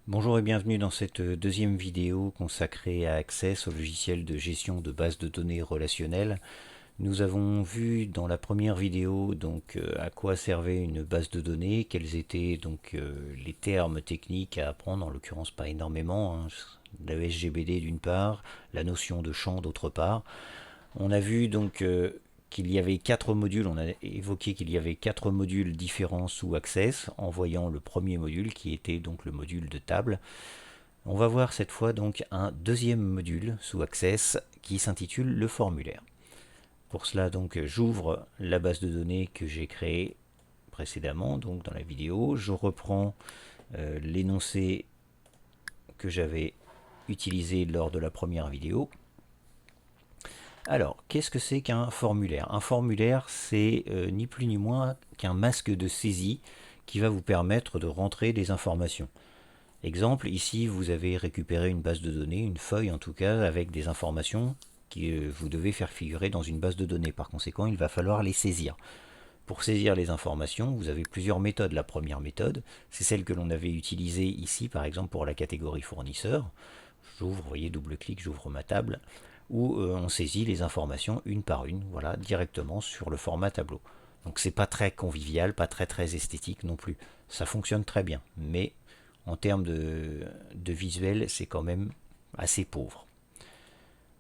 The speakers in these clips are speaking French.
Bonjour et bienvenue dans cette deuxième vidéo consacrée à Access, au logiciel de gestion de bases de données relationnelles. Nous avons vu dans la première vidéo à quoi servait une base de données, quels étaient les termes techniques à apprendre, en l'occurrence pas énormément, hein, la SGBD d'une part, la notion de champ d'autre part. On a vu qu'il y avait quatre modules, on a évoqué qu'il y avait quatre modules différents sous Access, en voyant le premier module qui était donc le module de table. On va voir cette fois donc un deuxième module sous Access qui s'intitule le formulaire. Pour cela j'ouvre la base de données que j'ai créée précédemment donc dans la vidéo, je reprends l'énoncé que j'avais utilisé lors de la première vidéo. Alors, qu'est-ce que c'est qu'un formulaire? Un formulaire, c'est ni plus ni moins qu'un masque de saisie qui va vous permettre de rentrer des informations. Exemple, ici vous avez récupéré une base de données, une feuille en tout cas, avec des informations que vous devez faire figurer dans une base de données. Par conséquent, il va falloir les saisir. Pour saisir les informations, vous avez plusieurs méthodes. La première méthode, c'est celle que l'on avait utilisée ici, par exemple pour la catégorie fournisseur. J'ouvre, vous voyez, double-clic, j'ouvre ma table, où on saisit les informations une par une, voilà, directement sur le format tableau. Donc c'est pas très convivial, pas très esthétique non plus. Ça fonctionne très bien, mais en termes de visuel, c'est quand même assez pauvre.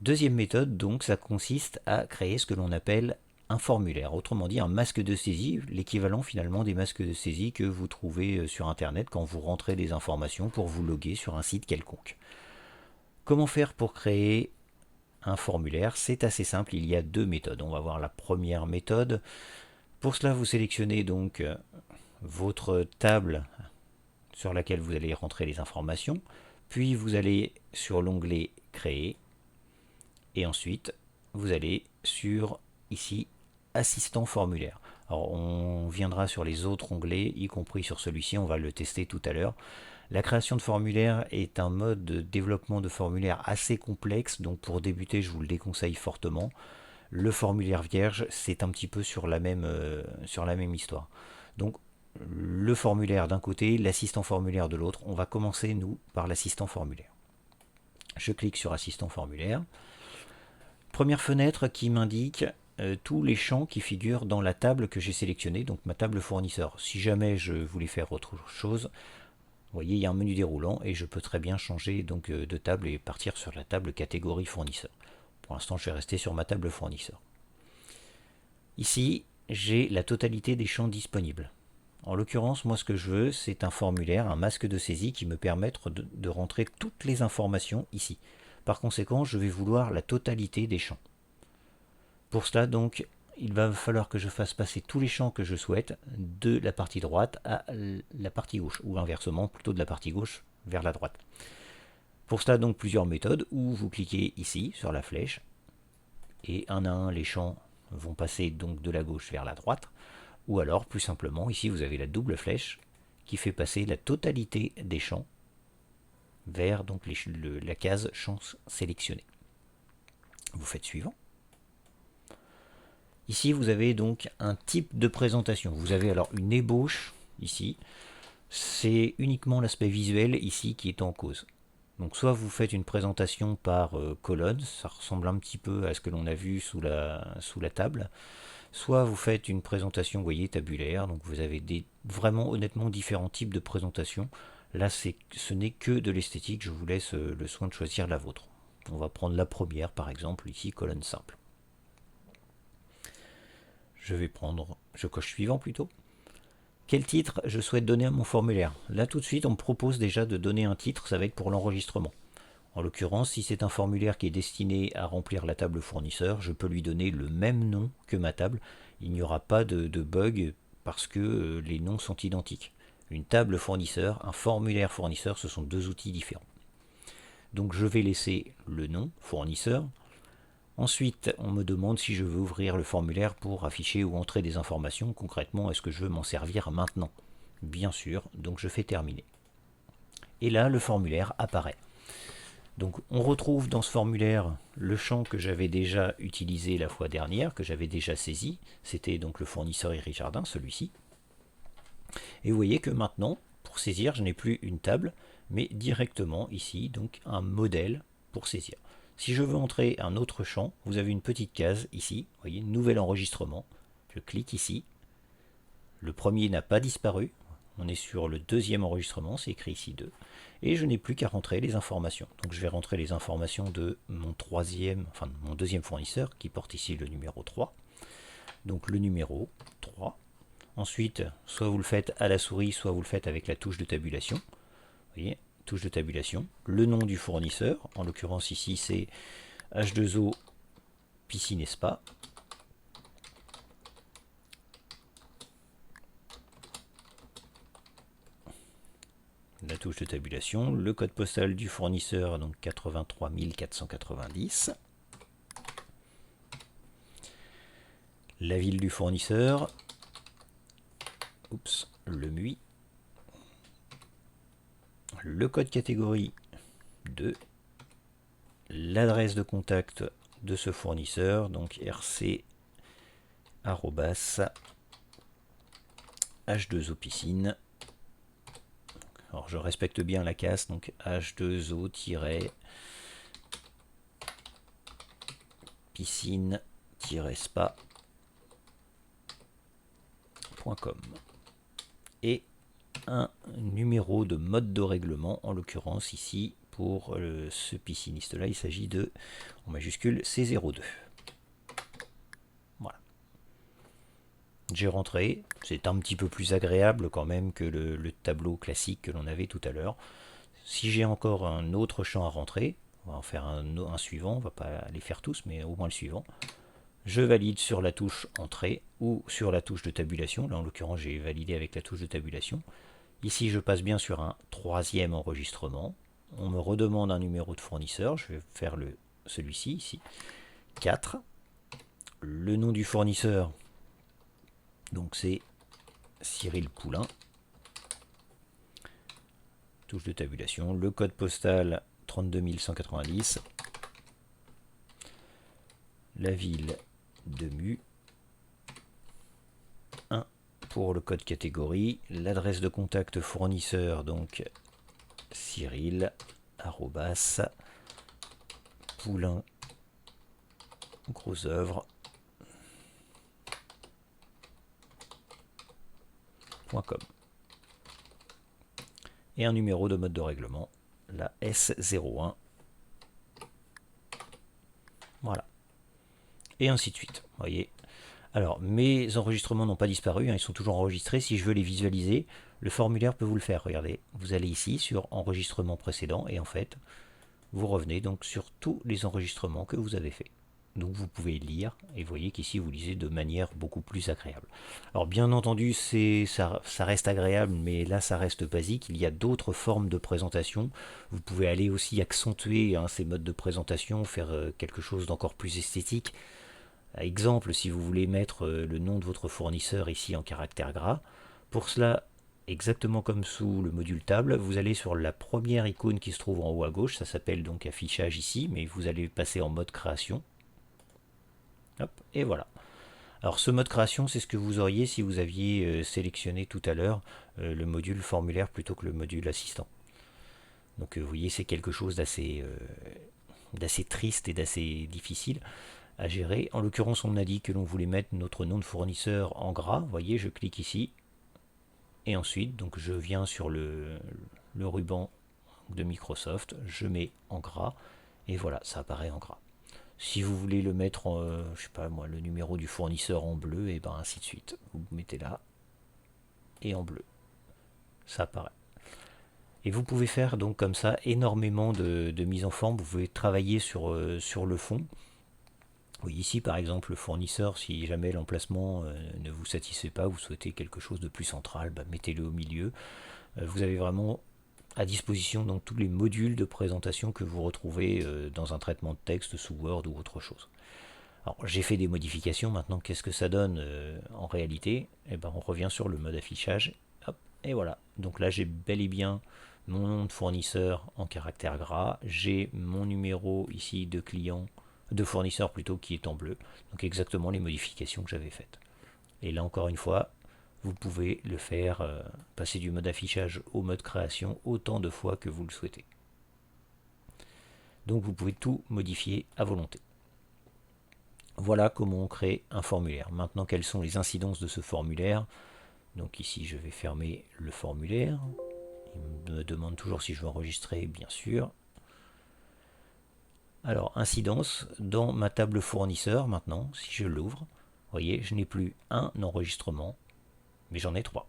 Deuxième méthode, donc, ça consiste à créer ce que l'on appelle un formulaire, autrement dit un masque de saisie, l'équivalent finalement des masques de saisie que vous trouvez sur internet quand vous rentrez des informations pour vous loguer sur un site quelconque. Comment faire pour créer un formulaire? C'est assez simple, il y a deux méthodes. On va voir la première méthode. Pour cela, vous sélectionnez donc votre table sur laquelle vous allez rentrer les informations, puis vous allez sur l'onglet Créer, et ensuite vous allez sur ici Assistant formulaire. Alors on viendra sur les autres onglets, y compris sur celui-ci, on va le tester tout à l'heure. La création de formulaire est un mode de développement de formulaire assez complexe, donc pour débuter je vous le déconseille fortement. Le formulaire vierge, c'est un petit peu sur la même histoire. Donc le formulaire d'un côté, l'assistant formulaire de l'autre. On va commencer nous par l'assistant formulaire. Je clique sur assistant formulaire. Première fenêtre qui m'indique tous les champs qui figurent dans la table que j'ai sélectionnée, donc ma table fournisseur. Si jamais je voulais faire autre chose, vous voyez, il y a un menu déroulant et je peux très bien changer de table et partir sur la table catégorie fournisseur. Pour l'instant, je vais rester sur ma table fournisseur. Ici, j'ai la totalité des champs disponibles. En l'occurrence, moi ce que je veux, c'est un formulaire, un masque de saisie qui me permette de rentrer toutes les informations ici. Par conséquent, je vais vouloir la totalité des champs. Pour cela, donc, il va falloir que je fasse passer tous les champs que je souhaite de la partie droite à la partie gauche, ou inversement, plutôt de la partie gauche vers la droite. Pour cela, donc, plusieurs méthodes, où vous cliquez ici, sur la flèche, et un à un, les champs vont passer donc de la gauche vers la droite, ou alors, plus simplement, ici, vous avez la double flèche qui fait passer la totalité des champs vers donc la case champs sélectionnés. Vous faites suivant. Ici, vous avez donc un type de présentation. Vous avez alors une ébauche ici. C'est uniquement l'aspect visuel ici qui est en cause. Donc soit vous faites une présentation par colonne, ça ressemble un petit peu à ce que l'on a vu sous la table. Soit vous faites une présentation, vous voyez, tabulaire. Donc vous avez vraiment honnêtement différents types de présentations. Là, ce n'est que de l'esthétique. Je vous laisse le soin de choisir la vôtre. On va prendre la première, par exemple, ici, colonne simple. Je coche suivant plutôt. Quel titre je souhaite donner à mon formulaire? Là tout de suite on me propose déjà de donner un titre, ça va être pour l'enregistrement. En l'occurrence, si c'est un formulaire qui est destiné à remplir la table fournisseur, je peux lui donner le même nom que ma table. Il n'y aura pas de bug parce que les noms sont identiques. Une table fournisseur, un formulaire fournisseur, ce sont deux outils différents. Donc je vais laisser le nom fournisseur. Ensuite, on me demande si je veux ouvrir le formulaire pour afficher ou entrer des informations. Concrètement, est-ce que je veux m'en servir maintenant? Bien sûr, donc je fais terminer. Et là, le formulaire apparaît. Donc on retrouve dans ce formulaire le champ que j'avais déjà utilisé la fois dernière, que j'avais déjà saisi. C'était donc le fournisseur Iris Jardin, celui-ci. Et vous voyez que maintenant, pour saisir, je n'ai plus une table, mais directement ici, donc un modèle pour saisir. Si je veux entrer un autre champ, vous avez une petite case ici, vous voyez, nouvel enregistrement. Je clique ici. Le premier n'a pas disparu. On est sur le deuxième enregistrement, c'est écrit ici 2. Et je n'ai plus qu'à rentrer les informations. Donc je vais rentrer les informations de mon mon deuxième fournisseur qui porte ici le numéro 3. Donc le numéro 3. Ensuite, soit vous le faites à la souris, soit vous le faites avec la touche de tabulation. Vous voyez, touche de tabulation. Le nom du fournisseur, en l'occurrence ici c'est H2O Piscine et Spa. La touche de tabulation, le code postal du fournisseur, donc 83 490. La ville du fournisseur, le MUI. Le code catégorie 2. L'adresse de contact de ce fournisseur, donc rc h2o piscine. Alors je respecte bien la casse, donc h2o-piscine-spa.com et un numéro de mode de règlement, en l'occurrence ici pour ce pisciniste là, il s'agit de en majuscule C02. Voilà. J'ai rentré, c'est un petit peu plus agréable quand même que le tableau classique que l'on avait tout à l'heure. Si j'ai encore un autre champ à rentrer, on va en faire un suivant, on va pas les faire tous, mais au moins le suivant. Je valide sur la touche entrée ou sur la touche de tabulation. Là en l'occurrence j'ai validé avec la touche de tabulation. Ici je passe bien sur un troisième enregistrement. On me redemande un numéro de fournisseur, je vais faire celui-ci ici, 4. Le nom du fournisseur, donc c'est Cyril Poulain. Touche de tabulation, le code postal 32 190. La ville de Mu. 1 pour le code catégorie. L'adresse de contact fournisseur, donc Cyril, Poulain, gros œuvre. .com. Et un numéro de mode de règlement, la S01. Voilà. Et ainsi de suite. Vous voyez. Alors, mes enregistrements n'ont pas disparu, hein, ils sont toujours enregistrés. Si je veux les visualiser, le formulaire peut vous le faire. Regardez, vous allez ici sur enregistrement précédent et en fait, vous revenez donc sur tous les enregistrements que vous avez faits. Donc vous pouvez lire et vous voyez qu'ici vous lisez de manière beaucoup plus agréable. Alors bien entendu ça reste agréable, mais là ça reste basique. Il y a d'autres formes de présentation. Vous pouvez aller aussi accentuer ces modes de présentation, faire quelque chose d'encore plus esthétique. Exemple, si vous voulez mettre le nom de votre fournisseur ici en caractère gras, pour cela, exactement comme sous le module table, vous allez sur la première icône qui se trouve en haut à gauche, ça s'appelle donc affichage ici, mais vous allez passer en mode création. Hop, et voilà. Alors ce mode création, c'est ce que vous auriez si vous aviez sélectionné tout à l'heure le module formulaire plutôt que le module assistant. Donc vous voyez, c'est quelque chose d'assez triste et d'assez difficile à gérer. En l'occurrence, on a dit que l'on voulait mettre notre nom de fournisseur en gras. Vous voyez, je clique ici. Et ensuite, donc je viens sur le ruban de Microsoft, je mets en gras. Et voilà, ça apparaît en gras. Si vous voulez le mettre, je sais pas moi, le numéro du fournisseur en bleu, et ben ainsi de suite. Vous mettez là, et en bleu. Ça apparaît. Et vous pouvez faire donc comme ça énormément de mise en forme. Vous pouvez travailler sur le fond. Oui, ici par exemple le fournisseur, si jamais l'emplacement ne vous satisfait pas, vous souhaitez quelque chose de plus central, mettez-le au milieu. Vous avez vraiment à disposition donc tous les modules de présentation que vous retrouvez dans un traitement de texte sous Word ou autre chose. Alors j'ai fait des modifications, maintenant qu'est-ce que ça donne en réalité? Eh ben, on revient sur le mode affichage, hop, et voilà. Donc là j'ai bel et bien mon nom de fournisseur en caractère gras, j'ai mon numéro ici de client, de fournisseur plutôt, qui est en bleu, donc exactement les modifications que j'avais faites. Et là encore une fois, vous pouvez le faire, passer du mode affichage au mode création autant de fois que vous le souhaitez. Donc vous pouvez tout modifier à volonté. Voilà comment on crée un formulaire. Maintenant, quelles sont les incidences de ce formulaire? Donc ici, je vais fermer le formulaire. Il me demande toujours si je veux enregistrer, bien sûr. Alors, incidence, dans ma table fournisseur, maintenant, si je l'ouvre, vous voyez, je n'ai plus un enregistrement, mais j'en ai 3.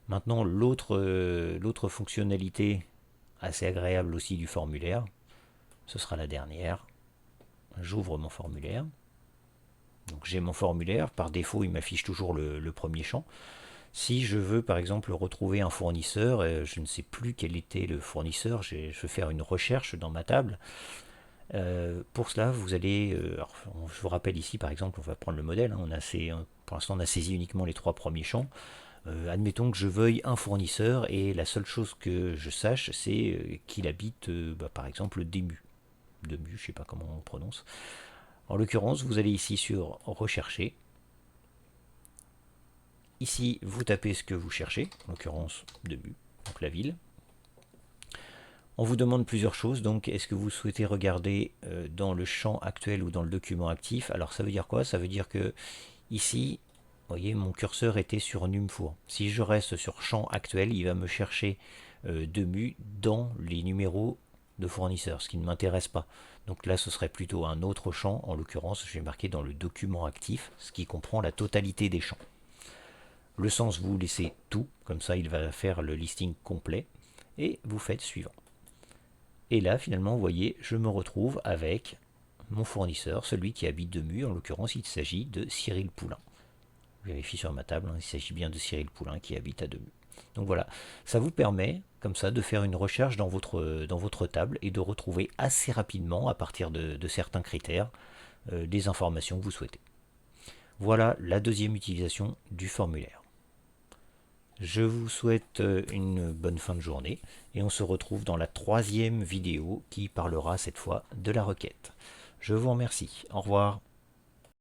Maintenant, l'autre fonctionnalité assez agréable aussi du formulaire, ce sera la dernière. J'ouvre mon formulaire. Donc j'ai mon formulaire, par défaut il m'affiche toujours le premier champ. Si je veux par exemple retrouver un fournisseur, je ne sais plus quel était le fournisseur, je vais faire une recherche dans ma table. Pour cela, vous allez, je vous rappelle ici par exemple, on va prendre le modèle, pour l'instant on a saisi uniquement les 3 premiers champs. Admettons que je veuille un fournisseur et la seule chose que je sache c'est qu'il habite par exemple Demu. Demu, je ne sais pas comment on prononce. En l'occurrence, vous allez ici sur rechercher. Ici, vous tapez ce que vous cherchez, en l'occurrence Demu, donc la ville. On vous demande plusieurs choses, donc est-ce que vous souhaitez regarder dans le champ actuel ou dans le document actif? Alors ça veut dire quoi? Ça veut dire que ici, vous voyez, mon curseur était sur Numfour. Si je reste sur champ actuel, il va me chercher Demu dans les numéros de fournisseurs, ce qui ne m'intéresse pas. Donc là, ce serait plutôt un autre champ. En l'occurrence, je vais marquer dans le document actif, ce qui comprend la totalité des champs. Le sens, vous laissez tout, comme ça il va faire le listing complet, et vous faites suivant. Et là, finalement, vous voyez, je me retrouve avec mon fournisseur, celui qui habite Demu. En l'occurrence, il s'agit de Cyril Poulain. Je vérifie sur ma table, il s'agit bien de Cyril Poulain qui habite à Demu. Donc voilà, ça vous permet comme ça de faire une recherche dans votre table et de retrouver assez rapidement, à partir de certains critères, des informations que vous souhaitez. Voilà la deuxième utilisation du formulaire. Je vous souhaite une bonne fin de journée et on se retrouve dans la 3e vidéo qui parlera cette fois de la requête. Je vous remercie. Au revoir.